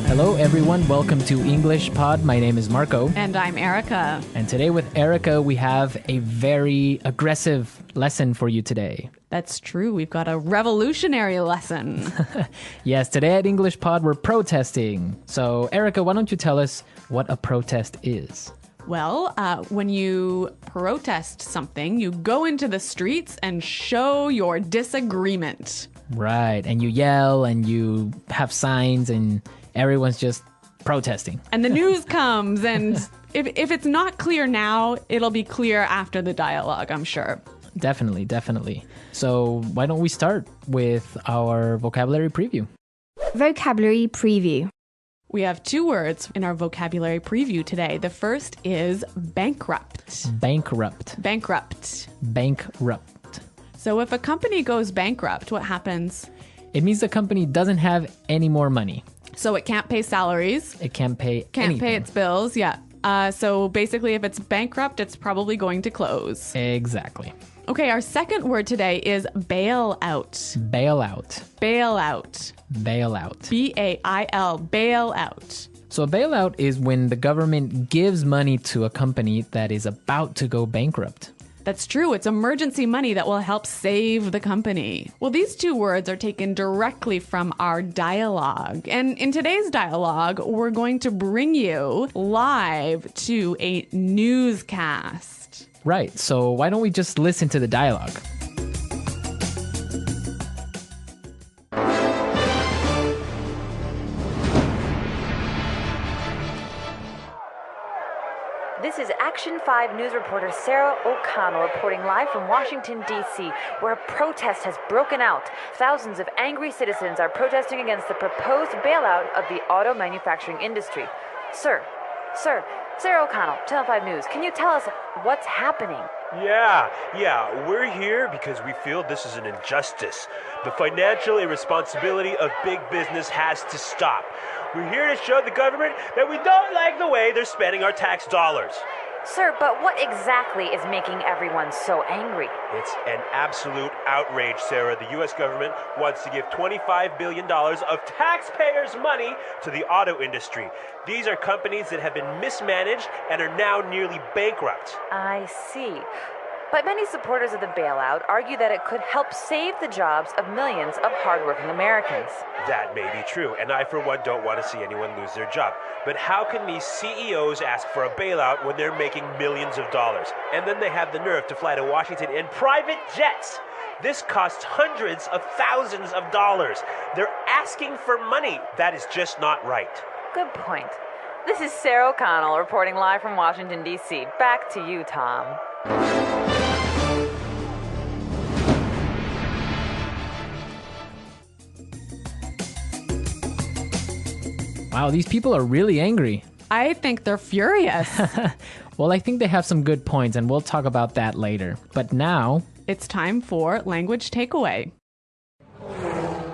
Hello, everyone. Welcome to English Pod. My name is Marco. And I'm Erica. And today with Erica, we have a very aggressive lesson for you today. That's true. We've got a revolutionary lesson. Yes, today at English Pod, we're protesting. So, Erica, why don't you tell us what a protest is? Well, when you protest something, you go into the streets and show your disagreement. Right. And you yell and you have signs and everyone's just protesting. And the news comes, and if it's not clear now, it'll be clear after the dialogue, I'm sure. Definitely, definitely. So why don't we start with our vocabulary preview? Vocabulary preview. We have two words in our vocabulary preview today. The first is bankrupt. Bankrupt. Bankrupt. Bankrupt. So if a company goes bankrupt, what happens? It means the company doesn't have any more money. So it can't pay salaries. It can't pay Can't anything. pay its bills, yeah. So basically, if it's bankrupt, it's probably going to close. Exactly. Okay, our second word today is bailout. Bailout. Bailout. Bailout. B-A-I-L, bailout. So a bailout is when the government gives money to a company that is about to go bankrupt. That's true. It's emergency money that will help save the company. Well, these two words are taken directly from our dialogue. And in today's dialogue, we're going to bring you live to a newscast. Right, so why don't we just listen to the dialogue? This is Action 5 News reporter Sarah O'Connell reporting live from Washington, D.C., where a protest has broken out. Thousands of angry citizens are protesting against the proposed bailout of the auto manufacturing industry. Sir, Sarah O'Connell, Channel 5 News, can you tell us what's happening? Yeah, we're here because we feel this is an injustice. The financial irresponsibility of big business has to stop. We're here to show the government that we don't like the way they're spending our tax dollars. Sir, but what exactly is making everyone so angry? It's an absolute outrage, Sarah. The U.S. government wants to give $25 billion of taxpayers' money to the auto industry. These are companies that have been mismanaged and are now nearly bankrupt. I see. But many supporters of the bailout argue that it could help save the jobs of millions of hardworking Americans. That may be true, and I, for one, don't want to see anyone lose their job. But how can these CEOs ask for a bailout when they're making millions of dollars? And then they have the nerve to fly to Washington in private jets. This costs hundreds of thousands of dollars. They're asking for money. That is just not right. Good point. This is Sarah O'Connell reporting live from Washington, D.C. Back to you, Tom. Wow, these people are really angry. I think they're furious. Well, I think they have some good points, and we'll talk about that later. But now, It's time for language takeaway.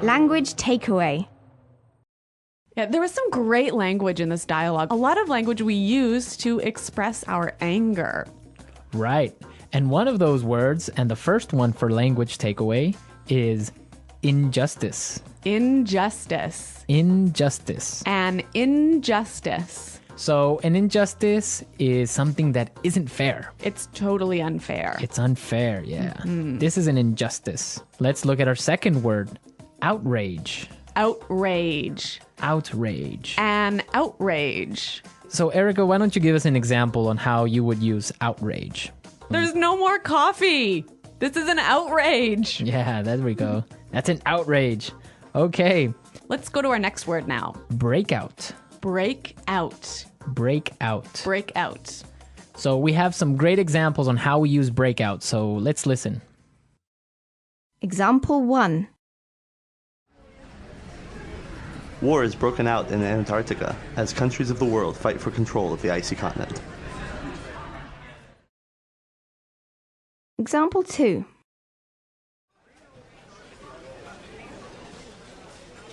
Language takeaway. Yeah, there was some great language in this dialogue. A lot of language we use to express our anger. right. And one of those words, and the first one for language takeaway, is injustice. Injustice. Injustice. An injustice. So an injustice is something that isn't fair. It's totally unfair. It's unfair, yeah. This is an injustice. Let's look at our second word, outrage. Outrage. Outrage. An outrage. So Erica, why don't you give us an example on how you would use outrage? There's no more coffee. This is an outrage. Yeah, there we go. That's an outrage. Okay, Let's go to our next word now. breakout. Break out. Break out. Break out. So we have some great examples on how we use breakout, so let's listen. Example 1. War is broken out in Antarctica as countries of the world fight for control of the icy continent. Example 2.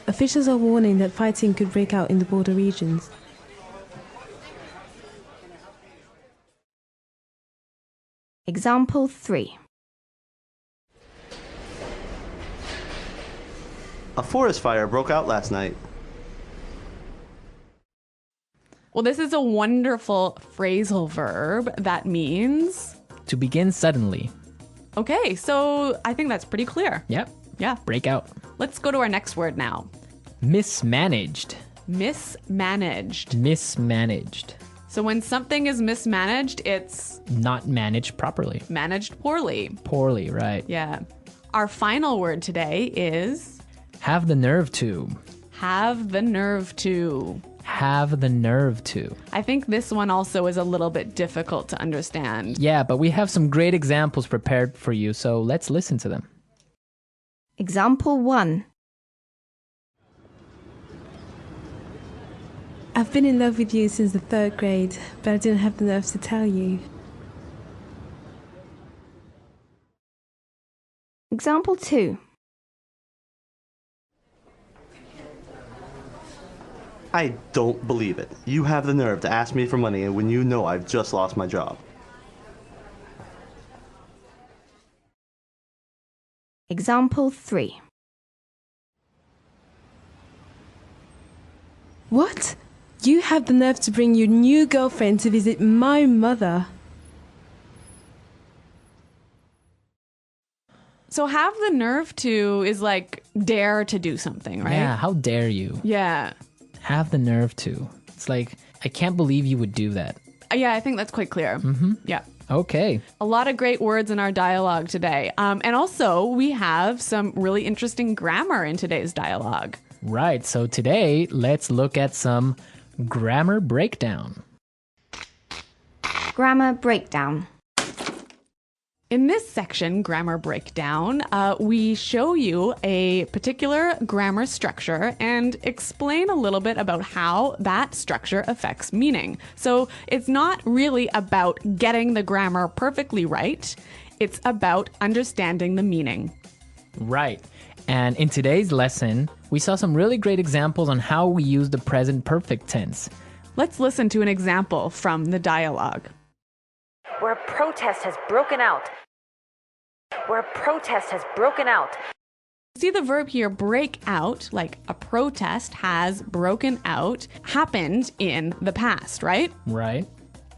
Officials are warning that fighting could break out in the border regions. Example 3. A forest fire broke out last night. Well, this is a wonderful phrasal verb that means... To begin suddenly. Okay, so I think that's pretty clear. Yep. Yeah. Break out. Let's go to our next word now. Mismanaged. Mismanaged. Mismanaged. So when something is mismanaged, it's Not managed properly. managed poorly. Poorly, right. Yeah. Our final word today is Have the nerve to. have the nerve to. Have the nerve to. I think this one also is a little bit difficult to understand. Yeah, but we have some great examples prepared for you, so let's listen to them. Example 1. I've been in love with you since the 3rd grade, but I didn't have the nerve to tell you. Example 2. I don't believe it. You have the nerve to ask me for money when you know I've just lost my job. Example 3. What? You have the nerve to bring your new girlfriend to visit my mother. So have the nerve to is like dare to do something, right? Yeah, how dare you? Yeah. Have the nerve to. It's like, I can't believe you would do that. Yeah, I think that's quite clear. Mm-hmm. Yeah. Okay. A lot of great words in our dialogue today. And also, we have some really interesting grammar in today's dialogue. Right, so today, let's look at some grammar breakdown. Grammar breakdown. In this section, grammar breakdown, we show you a particular grammar structure and explain a little bit about how that structure affects meaning. So it's not really about getting the grammar perfectly right. It's about understanding the meaning. Right. And in today's lesson, we saw some really great examples on how we use the present perfect tense. Let's listen to an example from the dialogue. Where a protest has broken out. Where a protest has broken out. See the verb here, break out, like a protest has broken out, happened in the past, right? Right.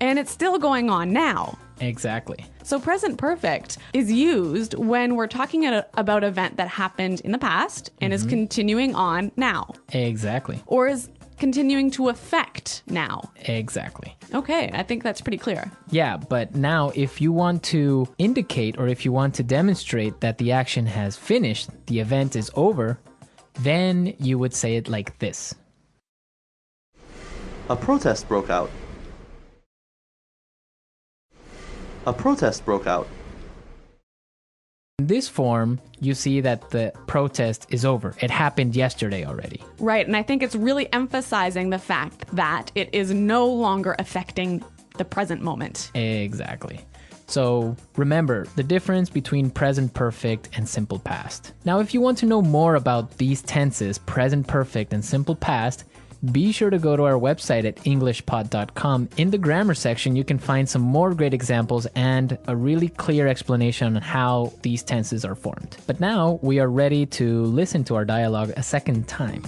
And it's still going on now. Exactly. So present perfect is used when we're talking about an event that happened in the past and is continuing on now. Exactly. Or is continuing to affect now. Exactly. Okay, I think that's pretty clear. Yeah, but now if you want to indicate or if you want to demonstrate that the action has finished, the event is over, then you would say it like this. A protest broke out. A protest broke out. In this form, you see that the protest is over. It happened yesterday already. Right, and I think it's really emphasizing the fact that it is no longer affecting the present moment. Exactly. So remember the difference between present perfect and simple past. Now, if you want to know more about these tenses, present perfect and simple past, be sure to go to our website at englishpod.com. In the grammar section, you can find some more great examples and a really clear explanation on how these tenses are formed. But now we are ready to listen to our dialogue a second time.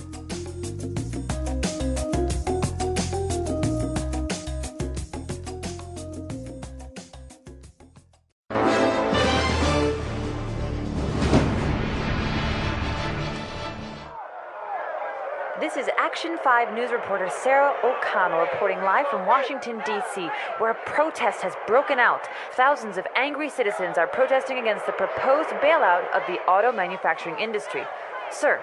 This is Action 5 news reporter Sarah O'Connell reporting live from Washington, D.C., where a protest has broken out. Thousands of angry citizens are protesting against the proposed bailout of the auto manufacturing industry. Sir,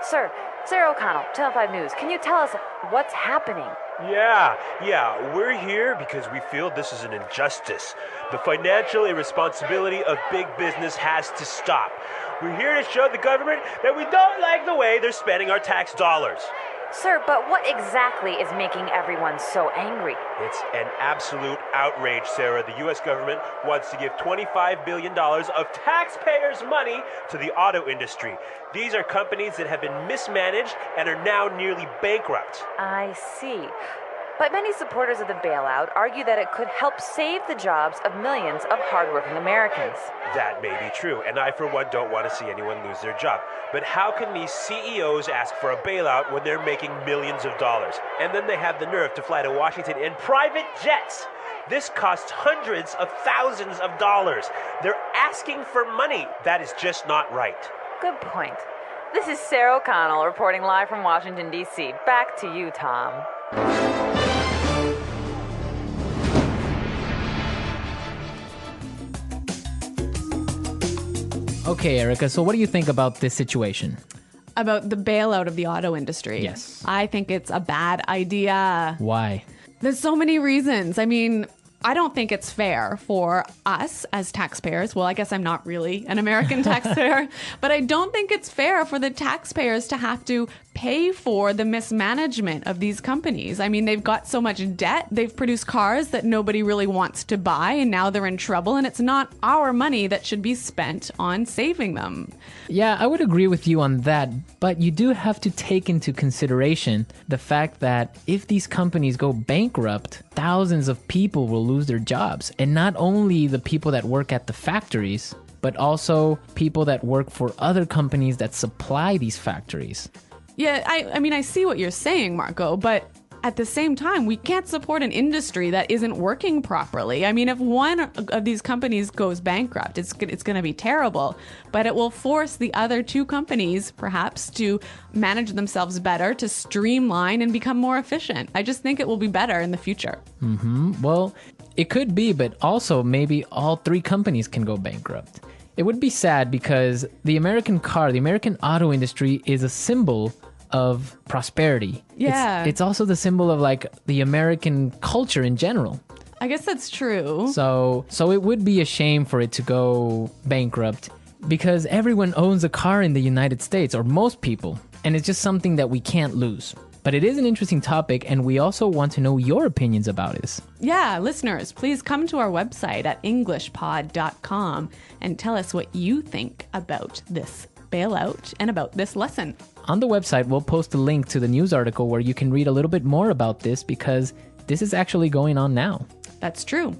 Sarah O'Connell, Channel 5 News, can you tell us what's happening? Yeah, we're here because we feel this is an injustice. The financial irresponsibility of big business has to stop. We're here to show the government that we don't like the way they're spending our tax dollars. Sir, but what exactly is making everyone so angry? It's an absolute outrage, Sarah. The U.S. government wants to give $25 billion of taxpayers' money to the auto industry. These are companies that have been mismanaged and are now nearly bankrupt. I see. But many supporters of the bailout argue that it could help save the jobs of millions of hardworking Americans. That may be true, and I, for one, don't want to see anyone lose their job. But how can these CEOs ask for a bailout when they're making millions of dollars? And then they have the nerve to fly to Washington in private jets. This costs hundreds of thousands of dollars. They're asking for money. That is just not right. Good point. This is Sarah O'Connell reporting live from Washington, D.C. Back to you, Tom. Okay, Erica, so what do you think about this situation? About the bailout of the auto industry. Yes. I think it's a bad idea. Why? There's so many reasons. I mean, I don't think it's fair for us as taxpayers. Well, I guess I'm not really an American taxpayer, but I don't think it's fair for the taxpayers to have to pay for the mismanagement of these companies. I mean, they've got so much debt. They've produced cars that nobody really wants to buy, and now they're in trouble, and it's not our money that should be spent on saving them. Yeah, I would agree with you on that, but you do have to take into consideration the fact that if these companies go bankrupt, thousands of people will lose their jobs. And not only the people that work at the factories, but also people that work for other companies that supply these factories. Yeah, I mean, I see what you're saying, Marco, but at the same time, we can't support an industry that isn't working properly. I mean, if one of these companies goes bankrupt, it's going to be terrible, but it will force the other two companies, perhaps, to manage themselves better, to streamline and become more efficient. I just think it will be better in the future. Well, it could be, but also maybe all three companies can go bankrupt. It would be sad because the American auto industry is a symbol of prosperity. Yeah. It's also the symbol of like the American culture in general. I guess that's true. So it would be a shame for it to go bankrupt because everyone owns a car in the United States, or most people, and it's just something that we can't lose. But it is an interesting topic, and we also want to know your opinions about this. Yeah, listeners, please come to our website at englishpod.com and tell us what you think about this bailout and about this lesson. On the website, we'll post a link to the news article where you can read a little bit more about this because this is actually going on now. That's true.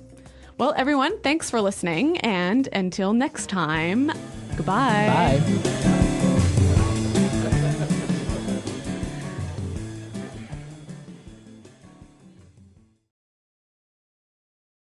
Well, everyone, thanks for listening, and until next time, goodbye. Bye.